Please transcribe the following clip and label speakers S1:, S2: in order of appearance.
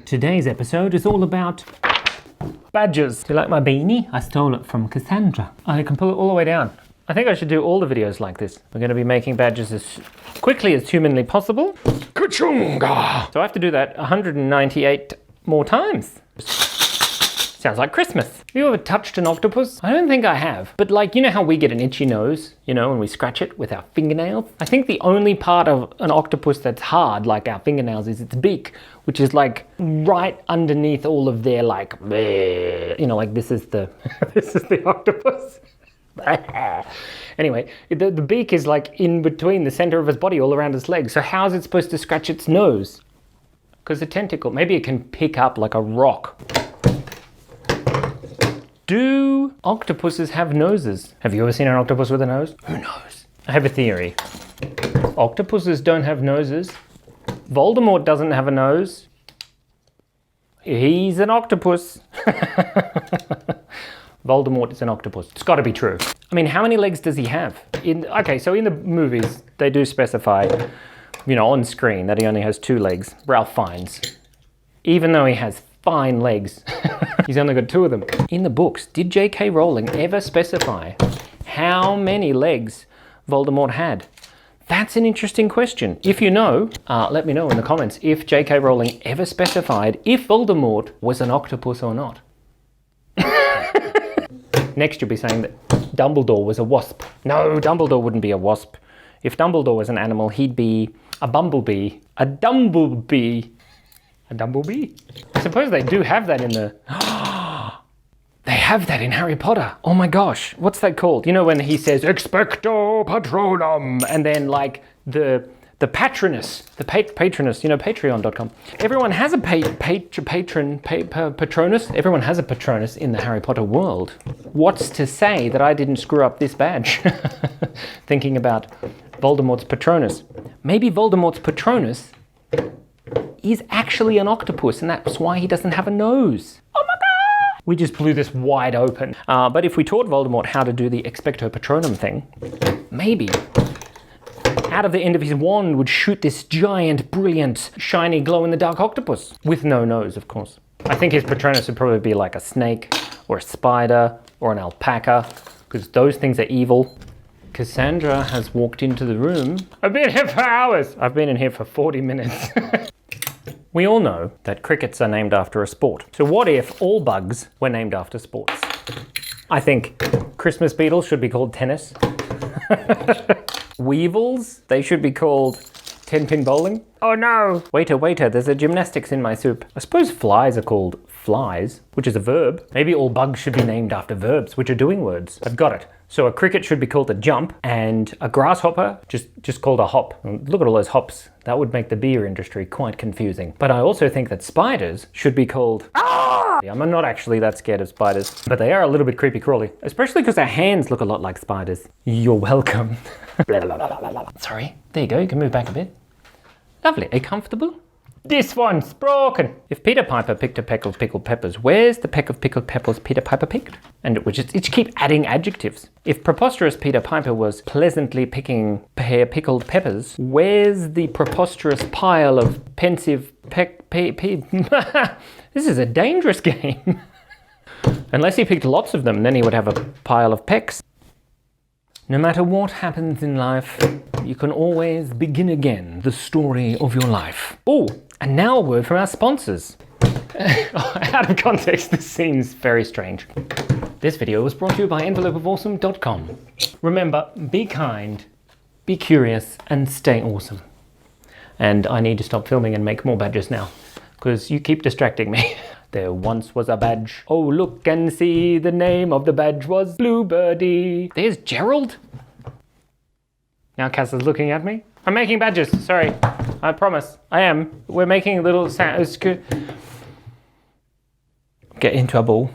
S1: Today's episode is all about badgers. Do you like my beanie? I stole it from Cassandra. I can pull it all the way down. I think I should do all the videos like this. We're going to be making badges as quickly as humanly possible. Ka-chunga! So I have to do that 198 more times. Sounds like Christmas. Have you ever touched an octopus? I don't think I have. But like, you know how we get an itchy nose, you know, when we scratch it with our fingernails? I think the only part of an octopus that's hard, like our fingernails, is its beak, which is like right underneath all of their like, you know, like this is the, this is the octopus. Anyway, the beak is like in between the center of its body, all around its legs. So how is it supposed to scratch its nose? Because the tentacle, maybe it can pick up like a rock. Do octopuses have noses? Have you ever seen an octopus with a nose? Who knows? I have a theory. Octopuses don't have noses. Voldemort doesn't have a nose. He's an octopus. Voldemort is an octopus. It's got to be true. I mean, how many legs does he have? Okay, so in the movies, they do specify, you know, on screen that he only has 2 legs. Ralph Fiennes. Even though he has fine legs, he's only got 2 of them. In the books, did J.K. Rowling ever specify how many legs Voldemort had? That's an interesting question. If you know, let me know in the comments if J.K. Rowling ever specified if Voldemort was an octopus or not. Next you'll be saying that Dumbledore was a wasp. No, Dumbledore wouldn't be a wasp. If Dumbledore was an animal, he'd be a bumblebee. A dumblebee. A dumblebee? I suppose they do have that in the... They have that in Harry Potter. Oh my gosh. What's that called? You know when he says, Expecto Patronum, and then like the patronus, patronus, you know, patreon.com. Everyone has a patronus. Everyone has a patronus in the Harry Potter world. What's to say that I didn't screw up this badge? Thinking about Voldemort's patronus. Maybe Voldemort's patronus is actually an octopus, and that's why he doesn't have a nose. Oh my god! We just blew this wide open. But if we taught Voldemort how to do the Expecto Patronum thing, maybe out of the end of his wand would shoot this giant, brilliant, shiny, glow-in-the-dark octopus. With no nose, of course. I think his Patronus would probably be like a snake, or a spider, or an alpaca, because those things are evil. Cassandra has walked into the room. I've been here for hours! I've been in here for 40 minutes. We all know that crickets are named after a sport. So what if all bugs were named after sports? I think Christmas beetles should be called tennis. Weevils, they should be called 10-pin bowling. Oh no! Waiter, there's a gymnastics in my soup. I suppose flies are called flies, which is a verb. Maybe all bugs should be named after verbs, which are doing words. I've got it. So a cricket should be called a jump, and a grasshopper just called a hop. Look at all those hops. That would make the beer industry quite confusing. But I also think that spiders should be called... Ah! I'm not actually that scared of spiders, but they are a little bit creepy crawly, especially because their hands look a lot like spiders. You're welcome. Sorry. There you go. You can move back a bit. Lovely. Are you comfortable? This one's broken. If Peter Piper picked a peck of pickled peppers, where's the peck of pickled peppers Peter Piper picked? And it just keep adding adjectives. If preposterous Peter Piper was pleasantly picking pickled peppers, where's the preposterous pile of pensive This is a dangerous game. Unless he picked lots of them, then he would have a pile of pecks. No matter what happens in life, you can always begin again the story of your life. Oh, and now a word from our sponsors. Out of context, this seems very strange. This video was brought to you by envelopeofawesome.com. Remember, be kind, be curious, and stay awesome. And I need to stop filming and make more badges now, because you keep distracting me. There once was a badge. Oh, look and see, the name of the badge was Bluebirdie. There's Gerald. Now Cass is looking at me. I'm making badges, sorry. I promise, I am. We're making little sounds. Get in trouble.